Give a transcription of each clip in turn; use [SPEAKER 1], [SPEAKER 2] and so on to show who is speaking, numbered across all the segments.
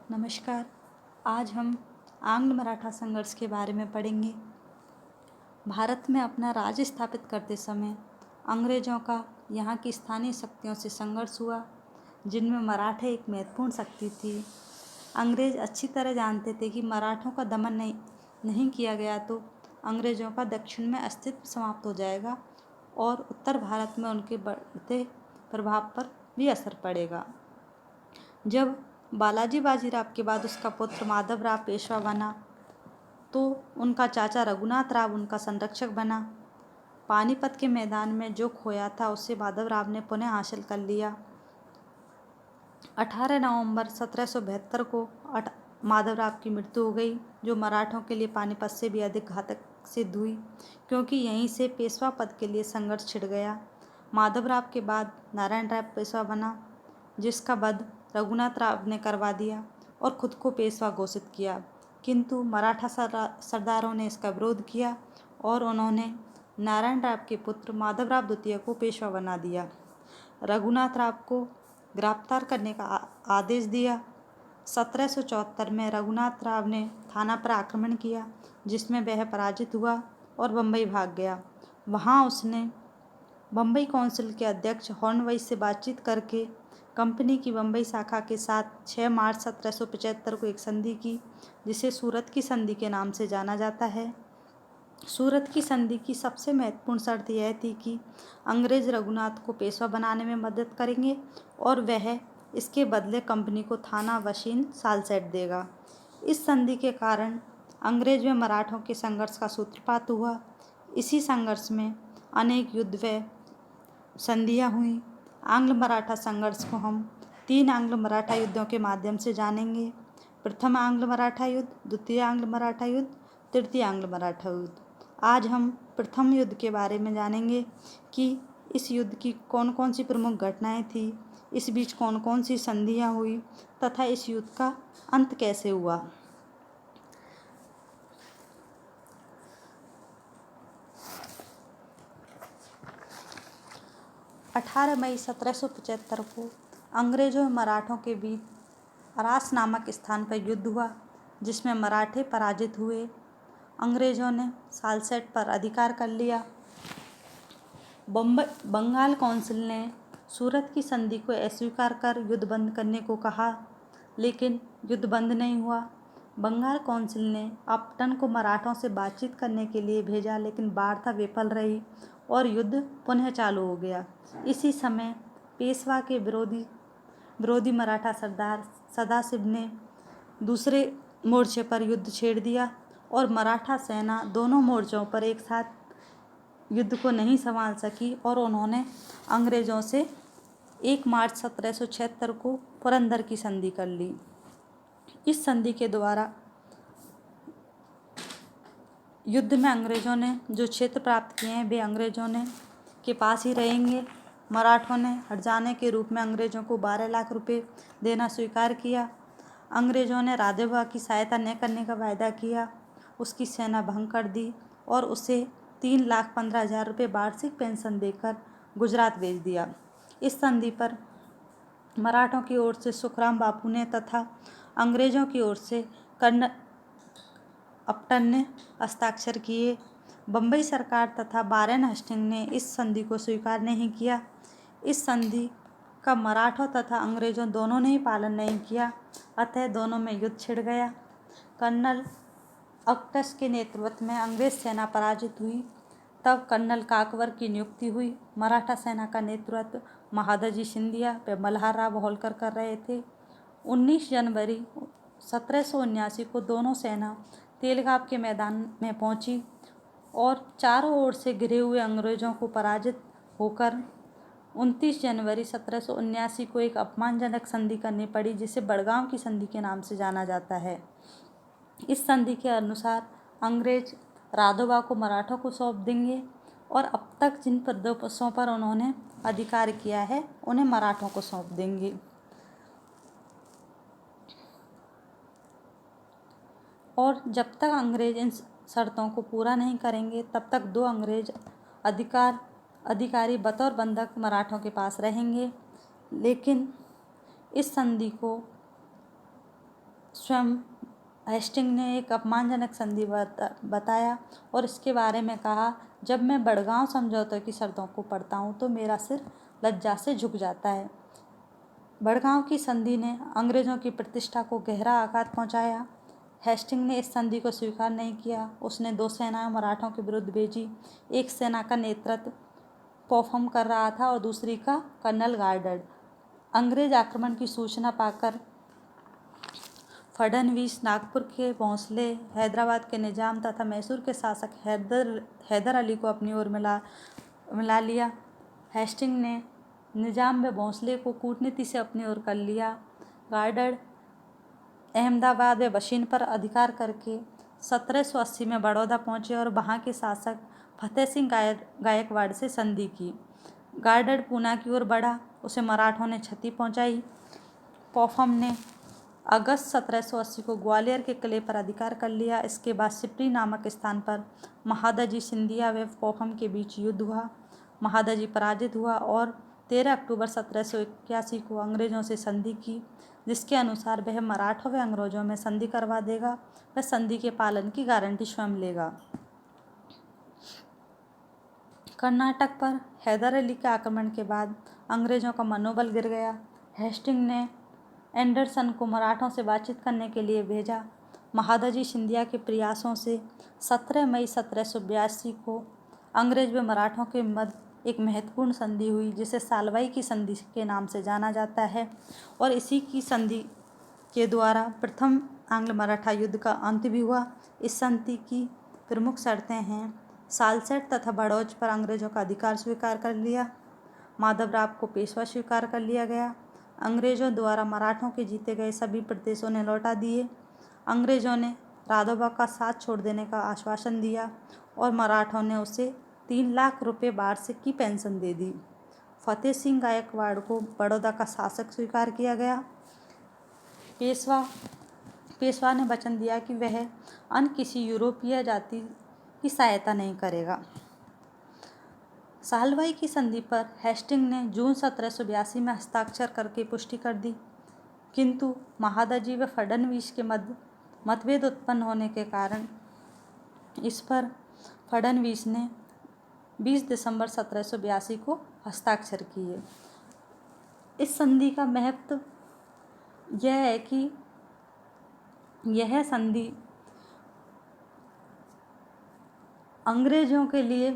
[SPEAKER 1] नमस्कार। आज हम आंग्ल मराठा संघर्ष के बारे में पढ़ेंगे। भारत में अपना राज्य स्थापित करते समय अंग्रेज़ों का यहाँ की स्थानीय शक्तियों से संघर्ष हुआ, जिनमें मराठे एक महत्वपूर्ण शक्ति थी। अंग्रेज़ अच्छी तरह जानते थे कि मराठों का दमन नहीं किया गया तो अंग्रेज़ों का दक्षिण में अस्तित्व समाप्त हो जाएगा और उत्तर भारत में उनके बढ़ते प्रभाव पर भी असर पड़ेगा। जब बालाजी बाजीराव के बाद उसका पुत्र माधवराव पेशवा बना तो उनका चाचा रघुनाथ राव उनका संरक्षक बना। पानीपत के मैदान में जो खोया था उसे माधवराव ने पुनः हासिल कर लिया। 18 नवंबर 1772 को माधवराव की मृत्यु हो गई, जो मराठों के लिए पानीपत से भी अधिक घातक सिद्ध हुई, क्योंकि यहीं से पेशवा पद के लिए संघर्ष छिड़ गया। माधवराव के बाद नारायण राव पेशवा बना, जिसका वध रघुनाथ राव ने करवा दिया और खुद को पेशवा घोषित किया, किंतु मराठा सरदारों ने इसका विरोध किया और उन्होंने नारायण राव के पुत्र माधवराव द्वितीय को पेशवा बना दिया। रघुनाथ राव को गिरफ्तार करने का आदेश दिया। 1774 में रघुनाथ राव ने थाना पर आक्रमण किया, जिसमें वह पराजित हुआ और बम्बई भाग गया। वहाँ उसने बम्बई काउंसिल के अध्यक्ष हॉर्नवाइस से बातचीत करके कंपनी की बम्बई शाखा के साथ 6 मार्च 1775 को एक संधि की, जिसे सूरत की संधि के नाम से जाना जाता है। सूरत की संधि की सबसे महत्वपूर्ण शर्त यह थी कि अंग्रेज रघुनाथ को पेशवा बनाने में मदद करेंगे और वह इसके बदले कंपनी को थाना वशीन सालसेट देगा। इस संधि के कारण अंग्रेज व मराठों के संघर्ष का सूत्रपात हुआ। इसी संघर्ष में अनेक युद्ध व संधियाँ हुई। आंग्ल मराठा संघर्ष को हम 3 आंग्ल मराठा युद्धों के माध्यम से जानेंगे। प्रथम आंग्ल मराठा युद्ध, द्वितीय आंग्ल मराठा युद्ध, तृतीय आंग्ल मराठा युद्ध। आज हम प्रथम युद्ध के बारे में जानेंगे कि इस युद्ध की कौन कौन सी प्रमुख घटनाएं थी, इस बीच कौन कौन सी संधियां हुई तथा इस युद्ध का अंत कैसे हुआ। 18 मई 1775 को अंग्रेजों और मराठों के बीच अरास नामक स्थान पर युद्ध हुआ, जिसमें मराठे पराजित हुए। अंग्रेजों ने सालसेट पर अधिकार कर लिया। बंगाल काउंसिल ने सूरत की संधि को अस्वीकार कर युद्ध बंद करने को कहा, लेकिन युद्ध बंद नहीं हुआ। बंगाल काउंसिल ने अपटन को मराठों से बातचीत करने के लिए भेजा, लेकिन वार्ता विफल रही और युद्ध पुनः चालू हो गया। इसी समय पेशवा के विरोधी मराठा सरदार सदाशिव ने दूसरे मोर्चे पर युद्ध छेड़ दिया और मराठा सेना दोनों मोर्चों पर एक साथ युद्ध को नहीं संभाल सकी और उन्होंने अंग्रेज़ों से 1 मार्च 1776 को पुरंदर की संधि कर ली। इस संधि के द्वारा युद्ध में अंग्रेज़ों ने जो क्षेत्र प्राप्त किए हैं वे अंग्रेज़ों ने के पास ही रहेंगे। मराठों ने हट जाने के रूप में अंग्रेज़ों को 12 लाख रुपए देना स्वीकार किया। अंग्रेज़ों ने राधेबा की सहायता न करने का वायदा किया, उसकी सेना भंग कर दी और उसे 3,15,000 रुपये वार्षिक पेंशन देकर गुजरात भेज दिया। इस संधि पर मराठों की ओर से सुखराम बापू ने तथा अंग्रेज़ों की ओर से कर्नल अपटन ने हस्ताक्षर किए। बम्बई सरकार तथा वारेन हेस्टिंग ने इस संधि को स्वीकार नहीं किया। इस संधि का मराठों तथा अंग्रेज़ों दोनों ने ही पालन नहीं किया, अतः दोनों में युद्ध छिड़ गया। कर्नल अक्टस के नेतृत्व में अंग्रेज सेना पराजित हुई। तब कर्नल काकवर की नियुक्ति हुई। मराठा सेना का नेतृत्व महादजी सिंधिया व मल्हारराव होलकर कर रहे थे। 19 जनवरी 1779 को दोनों सेना तेलगांव के मैदान में पहुंची और चारों ओर से घिरे हुए अंग्रेज़ों को पराजित होकर 29 जनवरी 1779 को एक अपमानजनक संधि करनी पड़ी, जिसे बड़गांव की संधि के नाम से जाना जाता है। इस संधि के अनुसार अंग्रेज राधोबा को मराठों को सौंप देंगे और अब तक जिन प्रदेशों पर उन्होंने अधिकार किया है उन्हें मराठों को सौंप देंगे। और जब तक अंग्रेज इन शर्तों को पूरा नहीं करेंगे तब तक 2 अंग्रेज अधिकारी बतौर बंधक मराठों के पास रहेंगे। लेकिन इस संधि को स्वयं हेस्टिंग ने एक अपमानजनक संधि बताया और इसके बारे में कहा, जब मैं बड़गांव समझौते की शर्तों को पढ़ता हूँ तो मेरा सिर लज्जा से झुक जाता है। बड़गांव की संधि ने अंग्रेज़ों की प्रतिष्ठा को गहरा आघात पहुंचाया। हेस्टिंग ने इस संधि को स्वीकार नहीं किया। उसने 2 सेनाएं मराठों के विरुद्ध भेजी। एक सेना का नेतृत्व पॉफम कर रहा था और दूसरी का कर्नल गार्डर्ड। अंग्रेज आक्रमण की सूचना पाकर फडणवीस नागपुर के भोंसले, हैदराबाद के निजाम तथा मैसूर के शासक हैदर अली को अपनी ओर मिला लिया। हेस्टिंग ने निजाम व भोंसले को कूटनीति से अपनी ओर कर लिया। गार्डर्ड अहमदाबाद व बशीन पर अधिकार करके 1780 में बड़ौदा पहुंचे और वहां के शासक फतेह सिंह गायकवाड़ से संधि की। गार्डर्ड पूना की ओर बढ़ा, उसे मराठों ने क्षति पहुंचाई। पॉफम ने अगस्त 1780 को ग्वालियर के किले पर अधिकार कर लिया। इसके बाद सिपरी नामक स्थान पर महादजी सिंधिया व पॉफम के बीच युद्ध हुआ। महादजी पराजित हुआ और 13 अक्टूबर 1781 को अंग्रेज़ों से संधि की, जिसके अनुसार वह मराठों व अंग्रेज़ों में संधि करवा देगा। वह संधि के पालन की गारंटी स्वयं लेगा। कर्नाटक पर हैदर अली के आक्रमण के बाद अंग्रेज़ों का मनोबल गिर गया। हेस्टिंग ने एंडरसन को मराठों से बातचीत करने के लिए भेजा। महादजी सिंधिया के प्रयासों से 17 मई 1782 को अंग्रेज व मराठों के मध्य एक महत्वपूर्ण संधि हुई, जिसे सालवाई की संधि के नाम से जाना जाता है और इसी की संधि के द्वारा प्रथम आंग्ल मराठा युद्ध का अंत भी हुआ। इस संधि की प्रमुख शर्तें हैं: सालसेट तथा बड़ौज पर अंग्रेजों का अधिकार स्वीकार कर लिया। माधवराव को पेशवा स्वीकार कर लिया गया। अंग्रेजों द्वारा मराठों के जीते गए सभी प्रदेशों ने लौटा दिए। अंग्रेजों ने राघोबा का साथ छोड़ देने का आश्वासन दिया और मराठों ने उसे 3 लाख रुपये वार्षिक की पेंशन दे दी। फतेह सिंह गायकवाड़ को बड़ौदा का शासक स्वीकार किया गया। पेशवा ने वचन दिया कि वह अन्य किसी यूरोपीय जाति की सहायता नहीं करेगा। सालवाई की संधि पर हेस्टिंग ने जून 1782 में हस्ताक्षर करके पुष्टि कर दी, किंतु महादजी व फडणवीस के मध्य मतभेद उत्पन्न होने के कारण इस पर फडणवीस ने 20 दिसंबर 1782 को हस्ताक्षर किए। इस संधि का महत्व यह है कि यह संधि अंग्रेजों के लिए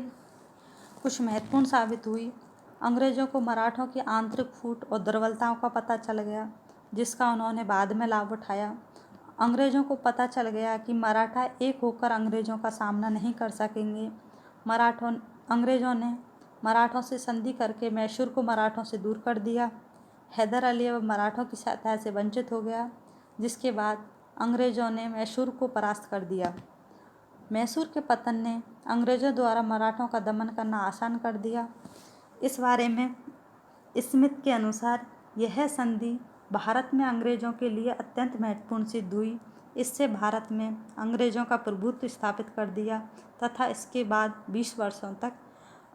[SPEAKER 1] कुछ महत्वपूर्ण साबित हुई। अंग्रेजों को मराठों की आंतरिक फूट और दुर्बलताओं का पता चल गया, जिसका उन्होंने बाद में लाभ उठाया। अंग्रेजों को पता चल गया कि मराठा एक होकर अंग्रेजों का सामना नहीं कर सकेंगे। अंग्रेजों ने मराठों से संधि करके मैसूर को मराठों से दूर कर दिया। हैदर अली अब मराठों की सहायता से वंचित हो गया, जिसके बाद अंग्रेजों ने मैसूर को परास्त कर दिया। मैसूर के पतन ने अंग्रेजों द्वारा मराठों का दमन करना आसान कर दिया। इस बारे में स्मिथ के अनुसार यह संधि भारत में अंग्रेजों के लिए अत्यंत महत्वपूर्ण सिद्ध हुई। इससे भारत में अंग्रेजों का प्रभुत्व स्थापित कर दिया तथा इसके बाद 20 वर्षों तक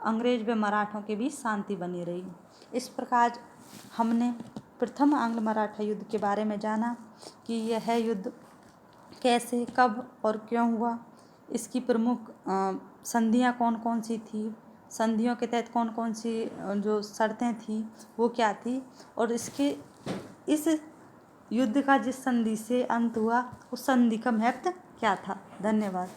[SPEAKER 1] अंग्रेज व मराठों के बीच शांति बनी रही। इस प्रकार हमने प्रथम आंग्ल मराठा युद्ध के बारे में जाना कि यह युद्ध कैसे, कब और क्यों हुआ, इसकी प्रमुख संधियाँ कौन कौन सी थी, संधियों के तहत कौन कौन सी जो शर्तें थी वो क्या थी, और इस युद्ध का जिस संधि से अंत हुआ उस संधि का महत्व क्या था। धन्यवाद।